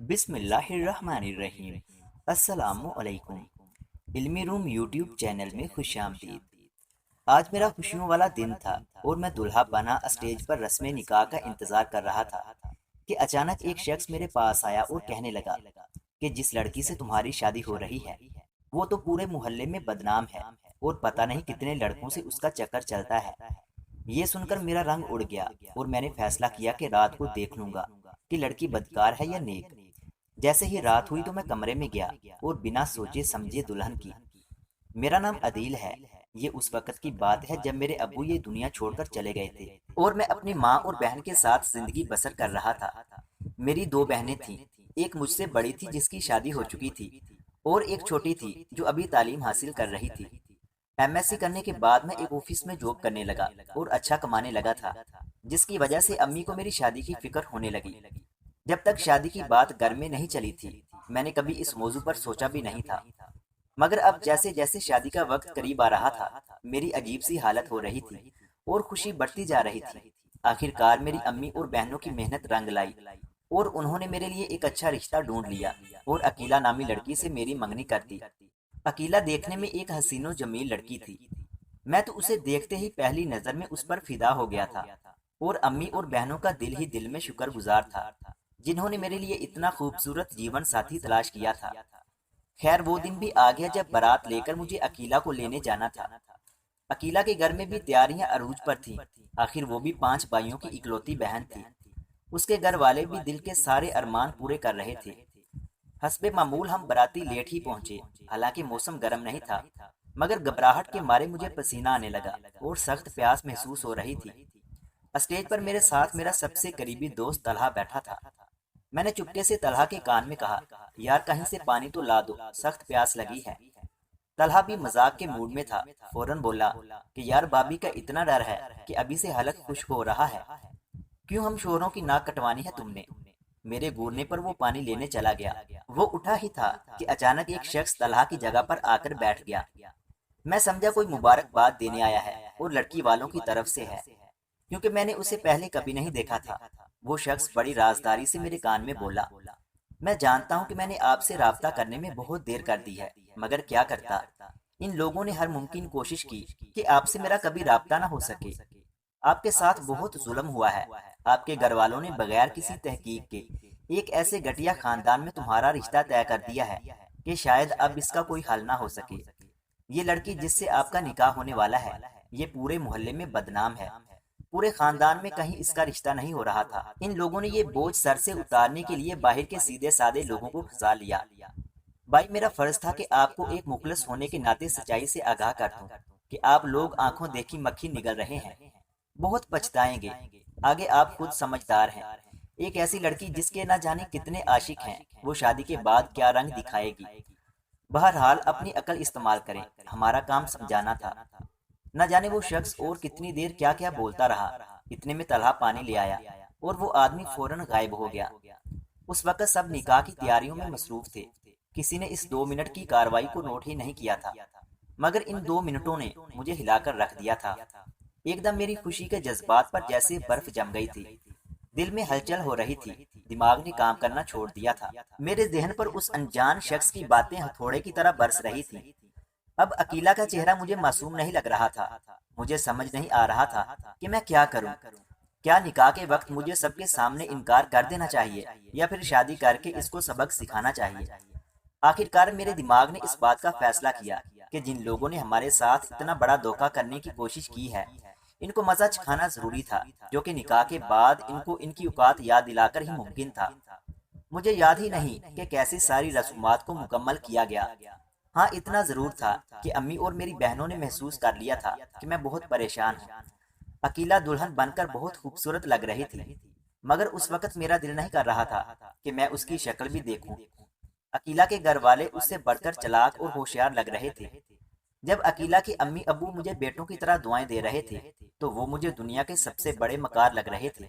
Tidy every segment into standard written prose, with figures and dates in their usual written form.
بسم اللہ الرحمن الرحیم۔ السلام علیکم۔ علمی روم یوٹیوب چینل میں خوش آمدید۔ آج میرا خوشیوں والا دن تھا اور میں دلہا بنا اسٹیج پر رسم نکاح کا انتظار کر رہا تھا کہ اچانک ایک شخص میرے پاس آیا اور کہنے لگا کہ جس لڑکی سے تمہاری شادی ہو رہی ہے وہ تو پورے محلے میں بدنام ہے اور پتہ نہیں کتنے لڑکوں سے اس کا چکر چلتا ہے۔ یہ سن کر میرا رنگ اڑ گیا اور میں نے فیصلہ کیا کہ رات کو دیکھ لوں گا کہ لڑکی بدکار ہے یا نیک۔ جیسے ہی رات ہوئی تو میں کمرے میں گیا اور بنا سوچے سمجھے دلہن کی۔ میرا نام عدیل ہے۔ یہ اس وقت کی بات ہے جب میرے ابو یہ دنیا چھوڑ کر چلے گئے تھے اور میں اپنی ماں اور بہن کے ساتھ زندگی بسر کر رہا تھا۔ میری دو بہنیں تھیں، ایک مجھ سے بڑی تھی جس کی شادی ہو چکی تھی اور ایک چھوٹی تھی جو ابھی تعلیم حاصل کر رہی تھی۔ ایم ایس سی کرنے کے بعد میں ایک آفس میں جاب کرنے لگا اور اچھا کمانے لگا تھا، جس کی وجہ سے امی کو میری شادی کی فکر ہونے لگی۔ جب تک شادی کی بات گھر میں نہیں چلی تھی میں نے کبھی اس موضوع پر سوچا بھی نہیں تھا، مگر اب جیسے جیسے شادی کا وقت قریب آ رہا تھا میری عجیب سی حالت ہو رہی تھی اور خوشی بڑھتی جا رہی تھی۔ آخر کار میری امی اور بہنوں کی محنت رنگ لائی اور انہوں نے میرے لیے ایک اچھا رشتہ ڈھونڈ لیا اور عقیلہ نامی لڑکی سے میری منگنی کر دی۔ عقیلہ دیکھنے میں ایک حسین و جمیل لڑکی تھی۔ میں تو اسے دیکھتے ہی پہلی نظر میں اس پر فدا ہو گیا تھا اور امی اور بہنوں کا دل ہی دل میں شکر گزار تھا جنہوں نے میرے لیے اتنا خوبصورت جیون ساتھی تلاش کیا تھا۔ خیر وہ دن بھی آ گیا جب بارات لے کر مجھے عقیلہ کو لینے جانا تھا۔ عقیلہ کے گھر میں بھی تیاریاں عروج پر تھیں، آخر وہ بھی 5 بھائیوں کی اکلوتی بہن تھی۔ اس کے گھر والے بھی دل کے سارے ارمان پورے کر رہے تھے۔ حسب معمول ہم باراتی لیٹ ہی پہنچے، حالانکہ موسم گرم نہیں تھا، مگر گھبراہٹ کے مارے مجھے پسینہ آنے لگا اور سخت پیاس محسوس ہو رہی تھی۔ اسٹیج پر میرے ساتھ میرا سب سے قریبی دوست طلحہ بیٹھا تھا۔ میں نے چپکے سے طلحہ کے کان میں کہا، یار کہیں سے پانی تو لا دو، سخت پیاس لگی ہے۔ طلحہ بھی مذاق کے موڈ میں تھا، فوراً بولا کہ یار بابی کا اتنا ڈر ہے کہ ابھی سے حلق خشک ہو رہا ہے، کیوں ہم شوروں کی ناک کٹوانی ہے تم نے؟ میرے گورنے پر وہ پانی لینے چلا گیا۔ وہ اٹھا ہی تھا کہ اچانک ایک شخص طلحہ کی جگہ پر آ کر بیٹھ گیا۔ میں سمجھا کوئی مبارکباد دینے آیا ہے اور لڑکی والوں کی طرف سے ہے، کیونکہ میں نے اسے پہلے کبھی نہیں دیکھا تھا۔ وہ شخص بڑی رازداری سے میرے کان میں بولا، میں جانتا ہوں کہ میں نے آپ سے رابطہ کرنے میں بہت دیر کر دی ہے، مگر کیا کرتا، ان لوگوں نے ہر ممکن کوشش کی کہ آپ سے میرا کبھی رابطہ نہ ہو سکے۔ آپ کے ساتھ بہت ظلم ہوا ہے۔ آپ کے گھر والوں نے بغیر کسی تحقیق کے ایک ایسے گھٹیا خاندان میں تمہارا رشتہ طے کر دیا ہے کہ شاید اب اس کا کوئی حل نہ ہو سکے۔ یہ لڑکی جس سے آپ کا نکاح ہونے والا ہے یہ پورے محلے میں بدنام ہے، پورے خاندان میں کہیں اس کا رشتہ نہیں ہو رہا تھا۔ ان لوگوں نے یہ بوجھ سر سے اتارنے کے لیے باہر کے سیدھے سادے لوگوں کو پھنسا لیا۔ بھائی میرا فرض تھا کہ آپ کو ایک مخلص ہونے کے ناطے سچائی سے آگاہ کر دوں کہ آپ لوگ آنکھوں دیکھی مکھی نگل رہے ہیں، بہت پچھتائیں گے، آگے آپ خود سمجھدار ہیں۔ ایک ایسی لڑکی جس کے نہ جانے کتنے عاشق ہیں وہ شادی کے بعد کیا رنگ دکھائے گی؟ بہرحال اپنی عقل استعمال کریں، ہمارا کام سمجھانا تھا۔ نہ جانے وہ شخص اور کتنی دیر کیا کیا بولتا رہا، اتنے میں طلحہ پانی لے آیا اور وہ آدمی فوراً غائب ہو گیا۔ اس وقت سب نکاح کی تیاریوں میں مصروف تھے، کسی نے اس 2 منٹ کی کارروائی کو نوٹ ہی نہیں کیا تھا، مگر ان 2 منٹوں نے مجھے ہلا کر رکھ دیا تھا۔ ایک دم میری خوشی کے جذبات پر جیسے برف جم گئی تھی، دل میں ہلچل ہو رہی تھی، دماغ نے کام کرنا چھوڑ دیا تھا۔ میرے ذہن پر اس انجان شخص کی باتیں ہتھوڑے کی طرح برس رہی تھیں۔ اب عقیلہ کا چہرہ مجھے معصوم نہیں لگ رہا تھا، مجھے سمجھ نہیں آ رہا تھا کہ میں کیا کروں۔ کیا نکاح کے وقت مجھے سب کے سامنے انکار کر دینا چاہیے یا پھر شادی کر کے اس کو سبق سکھانا چاہیے؟ آخر کار میرے دماغ نے اس بات کا فیصلہ کیا کہ جن لوگوں نے ہمارے ساتھ اتنا بڑا دھوکہ کرنے کی کوشش کی ہے ان کو مزہ چکھانا ضروری تھا، جو کہ نکاح کے بعد ان کو ان کی اوقات یاد دلا کر ہی ممکن تھا۔ مجھے یاد ہی نہیں کہ کیسے ساری رسومات کو مکمل کیا گیا۔ ہاں اتنا ضرور تھا کہ امی اور میری بہنوں نے محسوس کر لیا تھا کہ میں بہت پریشان ہوں۔ عقیلہ دلہن بن کر بہت خوبصورت لگ رہی تھی، مگر اس وقت میرا دل نہیں کر رہا تھا کہ میں اس کی شکل بھی دیکھوں۔ عقیلہ کے گھر والے اس سے بڑھ کر چلاک اور ہوشیار لگ رہے تھے۔ جب عقیلہ کے امی ابو مجھے بیٹوں کی طرح دعائیں دے رہے تھے تو وہ مجھے دنیا کے سب سے بڑے مکار لگ رہے تھے۔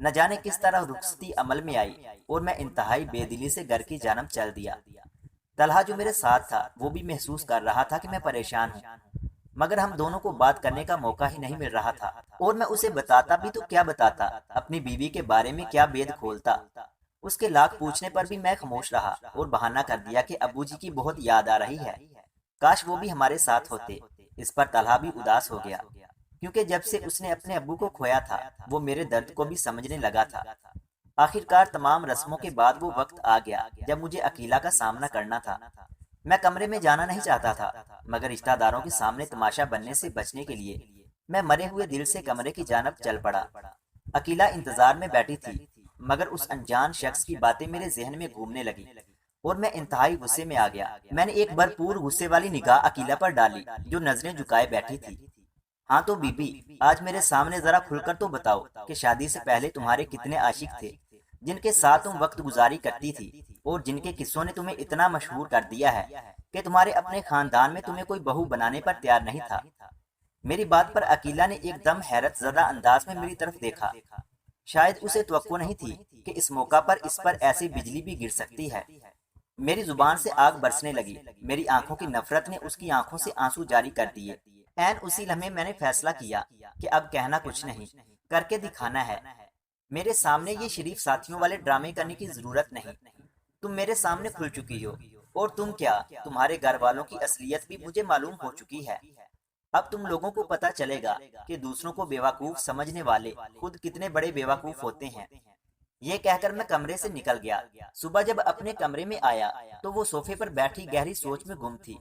نہ جانے کس طرح رخصتی عمل میں آئی اور میں انتہائی بے دلی سے گھر کی جانب چل دیا۔ طلحہ جو میرے ساتھ تھا وہ بھی محسوس کر رہا تھا کہ میں پریشان ہوں، مگر ہم دونوں کو بات کرنے کا موقع ہی نہیں مل رہا تھا، اور میں اسے بتاتا بھی تو کیا بتاتا، اپنی بیوی کے بارے میں کیا بید کھولتا۔ اس کے لاکھ پوچھنے پر بھی میں خاموش رہا اور بہانہ کر دیا کہ ابو جی کی بہت یاد آ رہی ہے، کاش وہ بھی ہمارے ساتھ ہوتے۔ اس پر طلحہ بھی اداس ہو گیا، کیونکہ جب سے اس نے اپنے ابو کو کھویا تھا وہ میرے درد کو بھی سمجھنے لگا تھا۔ آخر کار تمام رسموں کے بعد وہ وقت آ گیا جب مجھے عقیلہ کا سامنا کرنا تھا۔ میں کمرے میں جانا نہیں چاہتا تھا، مگر رشتہ داروں کے سامنے تماشا بننے سے بچنے کے لیے میں مرے ہوئے دل سے کمرے کی جانب چل پڑا۔ عقیلہ انتظار میں بیٹھی تھی، مگر اس انجان شخص کی باتیں میرے ذہن میں گھومنے لگی اور میں انتہائی غصے میں آ گیا۔ میں نے ایک بھرپور غصے والی نگاہ عقیلہ پر ڈالی جو نظریں جھکائے بیٹھی تھی۔ ہاں تو بی بی، آج میرے سامنے ذرا کھل کر تو بتاؤ کہ شادی سے پہلے تمہارے کتنے عاشق تھے جن کے ساتھ تم وقت گزاری کرتی تھی، اور جن کے قصوں نے تمہیں اتنا مشہور کر دیا ہے کہ تمہارے اپنے خاندان میں تمہیں کوئی بہو بنانے پر تیار نہیں تھا۔ میری بات پر عقیلہ نے ایک دم حیرت زدہ انداز میں میری طرف دیکھا۔ شاید اسے توقع نہیں تھی کہ اس موقع پر اس پر ایسی بجلی بھی گر سکتی ہے۔ میری زبان سے آگ برسنے لگی، میری آنکھوں کی نفرت نے اس کی آنکھوں سے آنسو جاری کر دیے۔ عین اسی لمحے میں نے فیصلہ کیا کہ اب کہنا کچھ نہیں، کر کے دکھانا ہے۔ میرے سامنے یہ شریف ساتھیوں والے ڈرامے کرنے کی ضرورت نہیں۔ تم میرے سامنے کھل چکی ہو، اور تم کیا، تمہارے گھر والوں کی اصلیت بھی مجھے معلوم ہو چکی ہے۔ اب تم لوگوں کو پتہ چلے گا کہ دوسروں کو بیوقوف سمجھنے والے خود کتنے بڑے بیوقوف ہوتے ہیں۔ یہ کہہ کر میں کمرے سے نکل گیا۔ صبح جب اپنے کمرے میں آیا تو وہ صوفے پر بیٹھی گہری سوچ میں گم تھی۔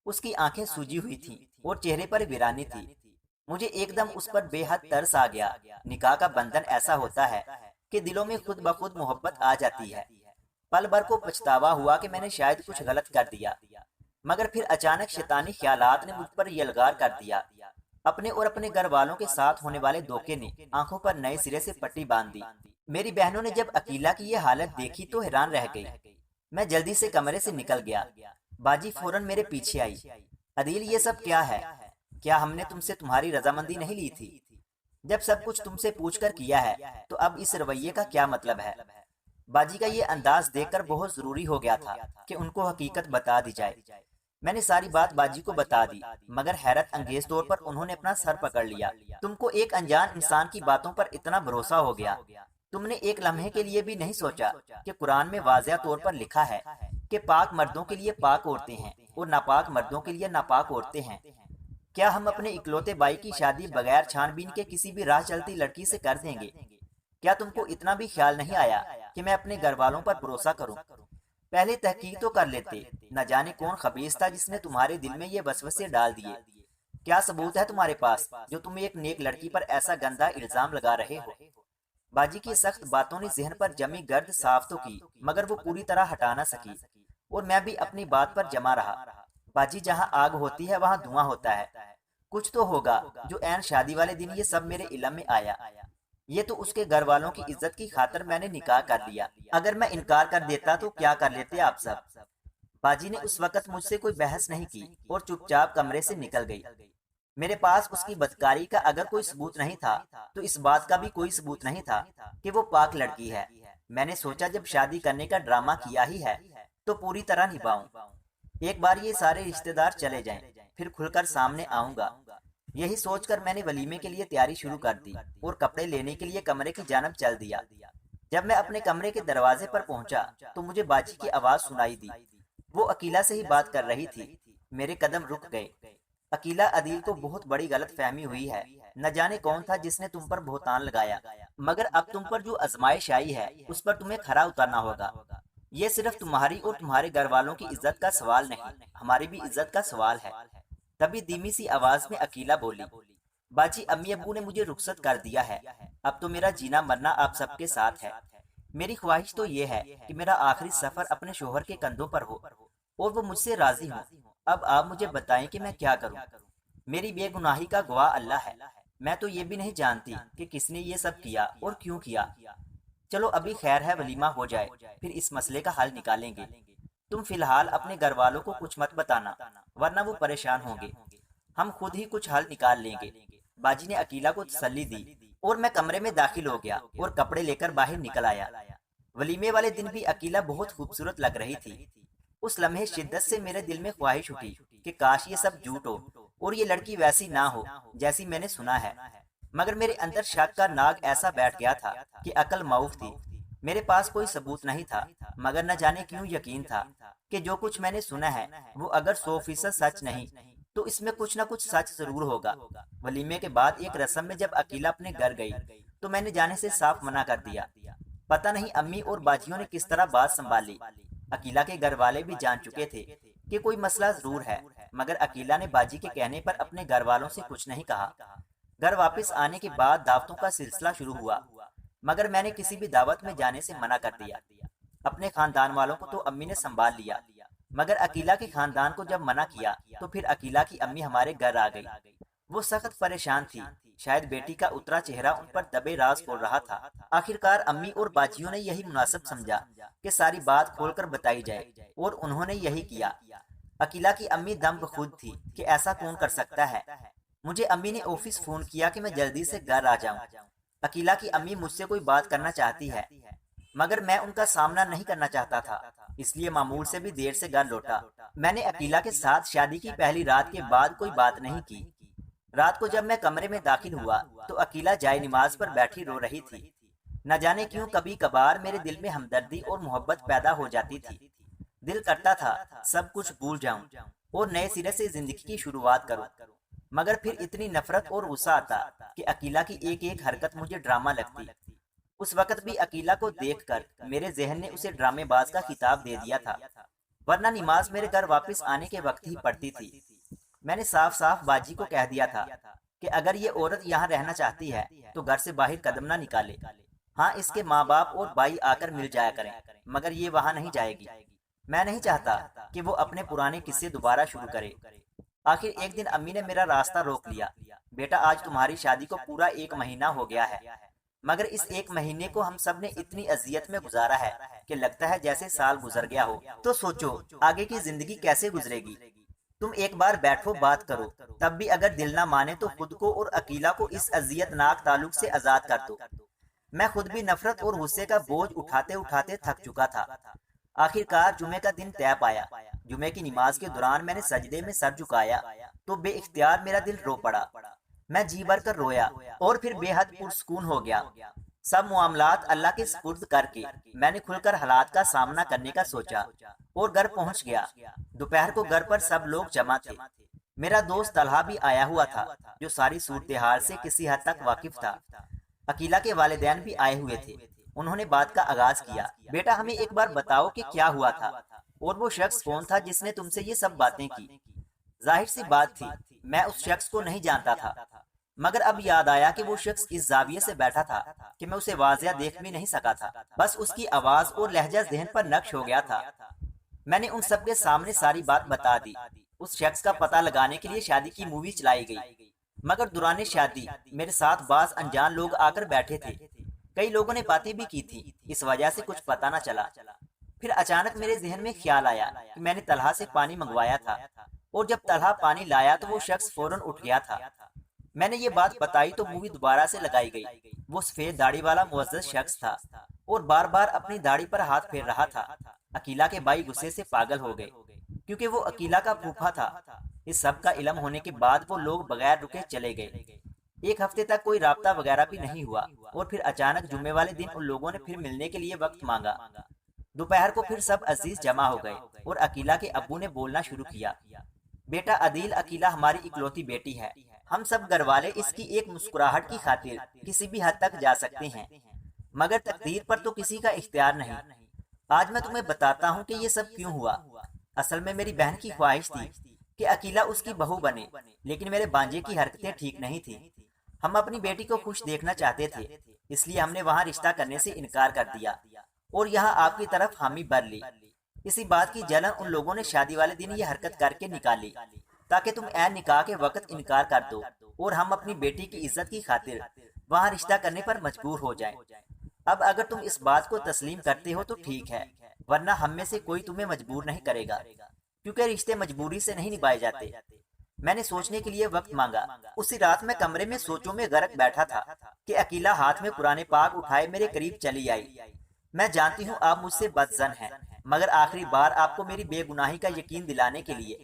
اس کی آنکھیں سوجی ہوئی تھیں اور چہرے پر ویرانی تھی۔ مجھے ایک دم اس پر بے حد ترس آ گیا۔ نکاح کا بندھن ایسا ہوتا ہے کہ دلوں میں خود بخود محبت آ جاتی ہے۔ پل بھر کو پچھتاوا ہوا کہ میں نے شاید کچھ غلط کر دیا، مگر پھر اچانک شیطانی خیالات نے مجھ پر یلغار کر دیا۔ اپنے اور اپنے گھر والوں کے ساتھ ہونے والے دھوکے نے آنکھوں پر نئے سرے سے پٹی باندھ دی۔ میری بہنوں نے جب عقیلہ کی یہ حالت دیکھی تو حیران رہ گئی۔ میں جلدی سے کمرے سے نکل گیا۔ باجی فوراً میرے پیچھے آئی۔ عدیل، یہ سب کیا ہے؟ کیا ہم نے تم سے تمہاری رضامندی نہیں لی تھی؟ جب سب کچھ تم سے پوچھ کر کیا ہے تو اب اس رویے کا کیا مطلب ہے؟ باجی کا یہ انداز دیکھ کر بہت ضروری ہو گیا تھا کہ ان کو حقیقت بتا دی جائے۔ میں نے ساری بات باجی کو بتا دی، مگر حیرت انگیز طور پر انہوں نے اپنا سر پکڑ لیا۔ تم کو ایک انجان انسان کی باتوں پر اتنا بھروسہ ہو گیا؟ تم نے ایک لمحے کے لیے بھی نہیں سوچا کہ قرآن میں واضح طور پر لکھا ہے کہ پاک مردوں کے لیے پاک عورتیں ہیں اور ناپاک مردوں کے لیے ناپاک عورتیں ہیں؟ کیا ہم اپنے اکلوتے بھائی کی شادی بغیر چھان بین کے کسی بھی راہ چلتی لڑکی سے کر دیں گے؟ کیا تم کو اتنا بھی خیال نہیں آیا کہ میں اپنے گھر والوں پر بھروسہ کروں؟ پہلے تحقیق تو کر لیتے، نہ جانے کون خبیث تھا جس نے تمہارے دل میں یہ وسوسے ڈال دیے۔ کیا ثبوت ہے تمہارے پاس جو تم ایک نیک لڑکی پر ایسا گندا الزام لگا رہے ہو؟ باجی کی سخت باتوں نے ذہن پر جمی گرد صاف تو کی، مگر وہ پوری طرح ہٹا نہ سکی، اور میں بھی اپنی بات پر جمع رہا۔ باجی، جہاں آگ ہوتی ہے وہاں دھواں ہوتا ہے۔ کچھ تو ہوگا جو عین شادی والے دن یہ سب میرے علم میں آیا۔ یہ تو اس کے گھر والوں کی عزت کی خاطر میں نے نکاح کر لیا۔ اگر میں انکار کر دیتا تو کیا کر لیتے آپ سب؟ باجی نے اس وقت مجھ سے کوئی بحث نہیں کی اور چپ چاپ کمرے سے نکل گئی۔ میرے پاس اس کی بدکاری کا اگر کوئی ثبوت نہیں تھا تو اس بات کا بھی کوئی ثبوت نہیں تھا کہ وہ پاک لڑکی ہے۔ میں نے سوچا جب شادی کرنے کا ڈرامہ کیا ہی ہے تو پوری طرح نبھاؤں۔ ایک بار یہ سارے رشتہ دار چلے جائیں پھر کھل کر سامنے آؤں گا۔ یہی سوچ کر میں نے ولیمے کے لیے تیاری شروع کر دی اور کپڑے لینے کے لیے کمرے کی جانب چل دیا۔ جب میں اپنے کمرے کے دروازے پر پہنچا تو مجھے باجی کی آواز سنائی دی۔ وہ عقیلہ سے ہی بات کر رہی تھی۔ میرے قدم رک گئے۔ عقیلہ، عدیل کو بہت بڑی غلط فہمی ہوئی ہے۔ نہ جانے کون تھا جس نے تم پر بہتان لگایا، مگر اب تم پر جو آزمائش آئی ہے اس پر تمہیں کھرا اترنا ہوگا۔ یہ صرف تمہاری اور تمہارے گھر والوں کی عزت کا سوال نہیں، ہماری بھی عزت کا سوال ہے۔ تبھی دھیمی سی آواز میں عقیلہ بولی، باجی، امی ابو نے مجھے رخصت کر دیا ہے، اب تو میرا جینا مرنا آپ سب کے ساتھ ہے۔ میری خواہش تو یہ ہے کہ میرا آخری سفر اپنے شوہر کے کندھوں پر ہو اور وہ مجھ سے راضی ہوں۔ اب آپ مجھے بتائیں کہ میں کیا کروں؟ میری بے گناہی کا گواہ اللہ ہے۔ میں تو یہ بھی نہیں جانتی کہ کس نے یہ سب کیا اور کیوں کیا۔ چلو ابھی خیر ہے، ولیمہ ہو جائے پھر اس مسئلے کا حل نکالیں گے۔ تم فی الحال اپنے گھر والوں کو کچھ مت بتانا ورنہ وہ پریشان ہوں گے، ہم خود ہی کچھ حل نکال لیں گے۔ باجی نے عقیلہ کو تسلی دی اور میں کمرے میں داخل ہو گیا اور کپڑے لے کر باہر نکل آیا۔ ولیمے والے دن بھی عقیلہ بہت خوبصورت لگ رہی تھی۔ اس لمحے شدت سے میرے دل میں خواہش اٹھی کہ کاش یہ سب جھوٹ ہو اور یہ لڑکی ویسی نہ ہو جیسی میں نے سنا ہے، مگر میرے اندر شک کا ناگ ایسا بیٹھ گیا تھا کہ عقل معاف تھی۔ میرے پاس کوئی ثبوت نہیں تھا، مگر نہ جانے کیوں یقین تھا کہ جو کچھ میں نے سنا ہے وہ اگر 100% سچ نہیں تو اس میں کچھ نہ کچھ سچ ضرور ہوگا۔ ولیمے کے بعد ایک رسم میں جب عقیلہ اپنے گھر گئی تو میں نے جانے سے صاف منع کر دیا۔ پتہ نہیں امی اور باجیوں نے کس طرح بات سنبھالی۔ عقیلہ کے گھر والے بھی جان چکے تھے کہ کوئی مسئلہ ضرور ہے، مگر عقیلہ نے باجی کے کہنے پر اپنے گھر والوں سے کچھ نہیں کہا۔ گھر واپس آنے کے بعد دعوتوں کا سلسلہ شروع ہوا، مگر میں نے کسی بھی دعوت میں جانے سے منع کر دیا۔ اپنے خاندان والوں کو تو امی نے سنبھال لیا، مگر عقیلہ کے خاندان کو جب منع کیا تو پھر عقیلہ کی امی ہمارے گھر آ گئی۔ وہ سخت پریشان تھی، شاید بیٹی کا اترا چہرہ ان پر دبے راز کھول رہا تھا۔ آخرکار امی اور باجیوں نے یہی مناسب سمجھا کہ ساری بات کھول کر بتائی جائے، اور انہوں نے یہی کیا۔ عقیلہ کی امی دم بخود تھی کہ ایسا کون کر سکتا ہے۔ مجھے امی نے آفس فون کیا کہ میں جلدی سے گھر آ جاؤں۔ عقیلہ کی امی مجھ سے کوئی بات کرنا چاہتی ہے، مگر میں ان کا سامنا نہیں کرنا چاہتا تھا، اس لیے معمول سے بھی دیر سے گھر لوٹا۔ میں نے عقیلہ کے ساتھ شادی کی پہلی رات کے بعد کوئی بات نہیں کی۔ رات کو جب میں کمرے میں داخل ہوا تو عقیلہ جائے نماز پر بیٹھی رو رہی تھی۔ نہ جانے کیوں کبھی کبھار میرے دل میں ہمدردی اور محبت پیدا ہو جاتی تھی۔ دل کرتا تھا سب کچھ بھول جاؤں اور نئے سرے سے زندگی کی شروعات کروں، مگر پھر اتنی نفرت اور غصہ آتا کہ عقیلہ کی ایک ایک حرکت مجھے ڈرامہ لگتی۔ اس وقت بھی عقیلہ کو دیکھ کر میرے ذہن نے اسے ڈرامے باز کا خطاب دے دیا تھا، ورنہ نماز میرے گھر واپس آنے کے وقت ہی پڑھتی تھی۔ میں نے صاف صاف باجی کو کہہ دیا تھا کہ اگر یہ عورت یہاں رہنا چاہتی ہے تو گھر سے باہر قدم نہ نکالے۔ ہاں، اس کے ماں باپ اور بھائی آ کر مل جایا کریں، مگر یہ وہاں نہیں جائے گی۔ میں نہیں چاہتا کہ وہ اپنے پرانے قصے دوبارہ شروع کرے۔ آخر ایک دن امی نے میرا راستہ روک لیا۔ بیٹا، آج تمہاری شادی کو پورا 1 مہینہ ہو گیا ہے، مگر اس 1 مہینے کو ہم سب نے اتنی اذیت میں گزارا ہے کہ لگتا ہے جیسے سال گزر گیا ہو۔ تو سوچو آگے کی زندگی کیسے گزرے گی۔ تم ایک بار بیٹھو، بات کرو، تب بھی اگر دل نہ مانے تو خود کو اور عقیلہ کو اس اذیت ناک تعلق سے آزاد کر دو۔ میں خود بھی نفرت اور غصے کا بوجھ اٹھاتے اٹھاتے تھک چکا تھا۔ آخرکار جمعے کا دن طے پایا۔ جمعے کی نماز کے دوران میں نے سجدے میں سر جھکایا تو بے اختیار میرا دل رو پڑا۔ میں جی بھر کر رویا اور پھر بے حد پرسکون ہو گیا۔ سب معاملات اللہ کے سپرد کر کے میں نے کھل کر حالات کا سامنا کرنے کا سوچا اور گھر پہنچ گیا۔ دوپہر کو گھر پر سب لوگ جمع تھے۔ میرا دوست طلحہ بھی آیا ہوا تھا جو ساری صورتحال سے کسی حد تک واقف تھا۔ عقیلہ کے والدین بھی آئے ہوئے تھے۔ انہوں نے بات کا آغاز کیا۔ بیٹا، ہمیں ایک بار بتاؤ کہ کیا ہوا تھا اور وہ شخص کون تھا جس نے تم سے یہ سب باتیں کی۔ ظاہر سی بات تھی میں اس شخص کو نہیں جانتا تھا، مگر اب یاد آیا کہ وہ شخص اس زاویے سے بیٹھا تھا کہ میں اسے واضح دیکھ بھی نہیں سکا تھا، بس اس کی آواز اور لہجہ ذہن پر نقش ہو گیا تھا۔ میں نے ان سب کے سامنے ساری بات بتا دی۔ اس شخص کا پتہ لگانے کے لیے شادی کی مووی چلائی گئی، مگر دوران شادی میرے ساتھ بعض انجان لوگ آ کر بیٹھے تھے۔ کئی لوگوں نے باتیں بھی کی تھی، اس وجہ سے کچھ پتہ نہ چلا۔ پھر اچانک میرے ذہن میں خیال آیا کہ میں نے طلحہ سے پانی منگوایا تھا، اور جب طلحہ پانی لایا تو وہ شخص فوراً اٹھ گیا تھا۔ میں نے یہ بات بتائی تو مووی دوبارہ سے لگائی گئی۔ وہ سفید داڑھی والا معزز شخص تھا اور بار بار اپنی داڑھی پر ہاتھ پھیر رہا تھا۔ عقیلہ کے بھائی غصے سے پاگل ہو گئے کیونکہ وہ عقیلہ کا پھوپھا تھا۔ اس سب کا علم ہونے کے بعد وہ لوگ بغیر رکے چلے گئے۔ 1 ہفتے تک کوئی رابطہ وغیرہ بھی نہیں ہوا، اور پھر اچانک جمعے والے دن ان لوگوں نے پھر ملنے کے لیے وقت مانگا۔ دوپہر کو پھر سب عزیز جمع ہو گئے اور عقیلہ کے ابو نے بولنا شروع کیا۔ بیٹا عدیل، عقیلہ ہماری اکلوتی بیٹی ہے۔ ہم سب گھر والے اس کی ایک مسکراہٹ کی خاطر کسی بھی حد تک جا سکتے ہیں، مگر تقدیر پر تو کسی کا اختیار نہیں۔ آج میں تمہیں بتاتا ہوں کہ یہ سب کیوں ہوا۔ اصل میں میری بہن کی خواہش تھی کہ عقیلہ اس کی بہو بنے، لیکن میرے بانجے کی حرکتیں ٹھیک نہیں تھیں۔ ہم اپنی بیٹی کو خوش دیکھنا چاہتے تھے، اس لیے ہم نے وہاں رشتہ کرنے سے انکار کر دیا اور یہاں آپ کی طرف حامی بھر لی۔ اسی بات کی جلن ان لوگوں نے شادی والے دن یہ حرکت کر کے نکالی تاکہ تم عین نکاح کے وقت انکار کر دو اور ہم اپنی بیٹی کی عزت کی خاطر وہاں رشتہ کرنے پر مجبور ہو جائیں۔ اب اگر تم اس بات کو تسلیم کرتے ہو تو ٹھیک ہے، ورنہ ہم میں سے کوئی تمہیں مجبور نہیں کرے گا، کیونکہ رشتے مجبوری سے نہیں نبھائے جاتے۔ میں نے سوچنے کے لیے وقت مانگا۔ اسی رات میں کمرے میں سوچوں میں غرق بیٹھا تھا کہ عقیلہ ہاتھ میں قرآن پاک اٹھائے میرے قریب چلی آئی۔ میں جانتی ہوں آپ مجھ سے بدظن ہیں، مگر آخری بار آپ کو میری بے گناہی کا یقین دلانے کے لیے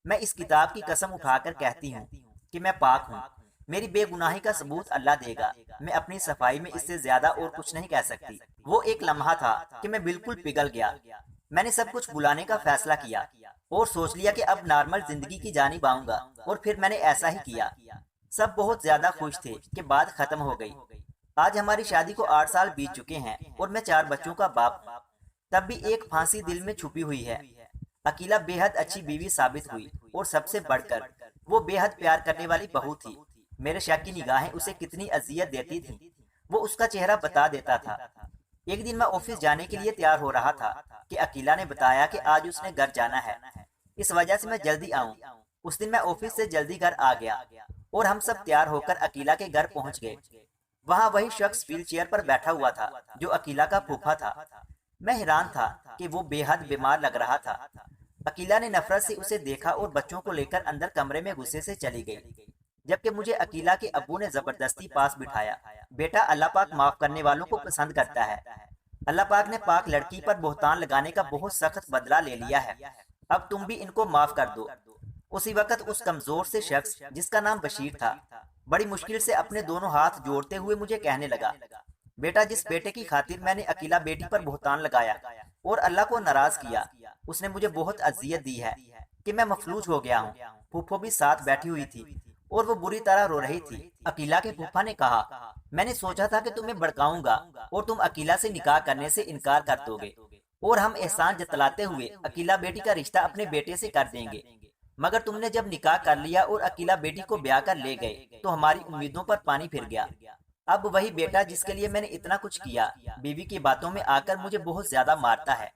میں اس کتاب کی قسم اٹھا کر کہتی ہوں کہ میں پاک ہوں۔ میری بے گناہی کا ثبوت اللہ دے گا۔ میں اپنی صفائی میں اس سے زیادہ اور کچھ نہیں کہہ سکتی۔ وہ ایک لمحہ تھا کہ میں بالکل پگھل گیا۔ میں نے سب کچھ بلانے کا فیصلہ کیا اور سوچ لیا کہ اب نارمل زندگی کی جانب آؤں گا، اور پھر میں نے ایسا ہی کیا۔ سب بہت زیادہ خوش تھے کہ بات ختم ہو گئی۔ آج ہماری شادی کو 8 سال بیت چکے ہیں اور میں 4 بچوں کا باپ ہوں۔ تب بھی ایک پھانسی دل میں چھپی ہوئی ہے۔ عقیلہ بے حد اچھی بیوی ثابت ہوئی، اور سب سے بڑھ کر وہ بے حد پیار کرنے والی بہو تھی۔ میرے شک کی نگاہیں اسے کتنی اذیت دیتی تھیں وہ اس کا چہرہ بتا دیتا تھا۔ ایک دن میں آفس جانے کے لیے تیار ہو رہا تھا کہ عقیلہ نے بتایا کہ آج اس نے گھر جانا ہے، اس وجہ سے میں جلدی آؤں۔ اس دن میں آفس سے جلدی گھر آ گیا اور ہم سب تیار ہو کر عقیلہ کے گھر پہنچ گئے۔ وہاں وہی شخص ویل چیئر پر بیٹھا ہوا تھا جو عقیلہ کا پھوپھا تھا۔ میں حیران تھا کہ وہ بے حد بیمار لگ رہا تھا۔ عقیلہ نے نفرت سے اسے دیکھا اور بچوں کو لے کر اندر کمرے میں غصے سے چلی گئی، جبکہ مجھے عقیلہ کے ابو نے زبردستی پاس بٹھایا۔ بیٹا، اللہ پاک معاف کرنے والوں کو پسند کرتا ہے۔ اللہ پاک نے پاک لڑکی پر بہتان لگانے کا بہت سخت بدلہ لے لیا ہے، اب تم بھی ان کو معاف کر دو۔ اسی وقت اس کمزور سے شخص جس کا نام بشیر تھا بڑی مشکل سے اپنے دونوں ہاتھ جوڑتے ہوئے مجھے کہنے لگا، بیٹا، جس بیٹے کی خاطر میں نے عقیلہ بیٹی پر بہتان لگایا اور اللہ کو ناراض کیا، اس نے مجھے بہت اذیت دی ہے کہ میں مفلوج ہو گیا ہوں۔ پھوپھو بھی ساتھ بیٹھی ہوئی تھی اور وہ بری طرح رو رہی تھی۔ عقیلہ کے پھوپھا نے کہا، میں نے سوچا تھا کہ تمہیں بھڑکاؤں گا اور تم عقیلہ سے نکاح کرنے سے انکار کر دو گے اور ہم احسان جتلاتے ہوئے عقیلہ بیٹی کا رشتہ اپنے بیٹے سے کر دیں گے، مگر تم نے جب نکاح کر لیا اور عقیلہ بیٹی کو بیاہ کر لے گئے تو ہماری امیدوں پر پانی پھر گیا۔ اب وہی بیٹا جس کے لیے میں نے اتنا کچھ کیا بیوی کی باتوں میں آ کر مجھے بہت زیادہ مارتا ہے۔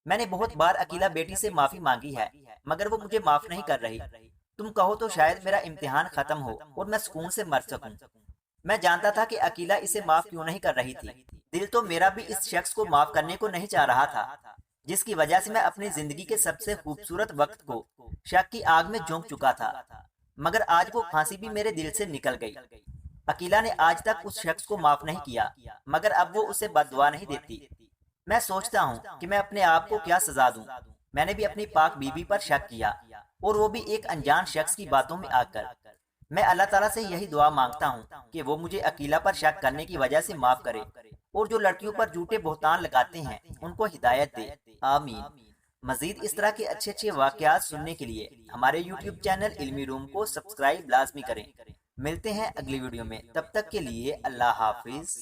میں نے بہت بار عقیلہ بیٹی سے معافی مانگی ہے مگر وہ مجھے معاف نہیں کر رہی۔ تم کہو تو شاید میرا امتحان ختم ہو اور میں سکون سے مر سکوں۔ میں جانتا تھا کہ عقیلہ اسے معاف کیوں نہیں کر رہی تھی۔ دل تو میرا بھی اس شخص کو معاف کرنے کو نہیں چاہ رہا تھا جس کی وجہ سے میں اپنی زندگی کے سب سے خوبصورت وقت کو شک کی آگ میں جھونک چکا تھا، مگر آج وہ پھانسی بھی میرے دل سے نکل گئی۔ عقیلہ نے آج تک اس شخص کو معاف نہیں کیا مگر اب وہ اسے بد دعا نہیں دیتی۔ میں سوچتا ہوں کہ میں اپنے آپ کو کیا سزا دوں۔ میں نے بھی اپنی پاک بیوی پر شک کیا اور وہ بھی ایک انجان شخص کی باتوں میں آ کر۔ میں اللہ تعالیٰ سے یہی دعا مانگتا ہوں کہ وہ مجھے عقیلہ پر شک کرنے کی وجہ سے معاف کرے اور جو لڑکیوں پر جھوٹے بہتان لگاتے ہیں ان کو ہدایت دے، آمین۔ مزید اس طرح کے اچھے اچھے واقعات سننے کے لیے ہمارے یوٹیوب چینل علمی روم کو سبسکرائب لازمی کریں۔ ملتے ہیں اگلی ویڈیو میں، تب تک کے لیے اللہ حافظ۔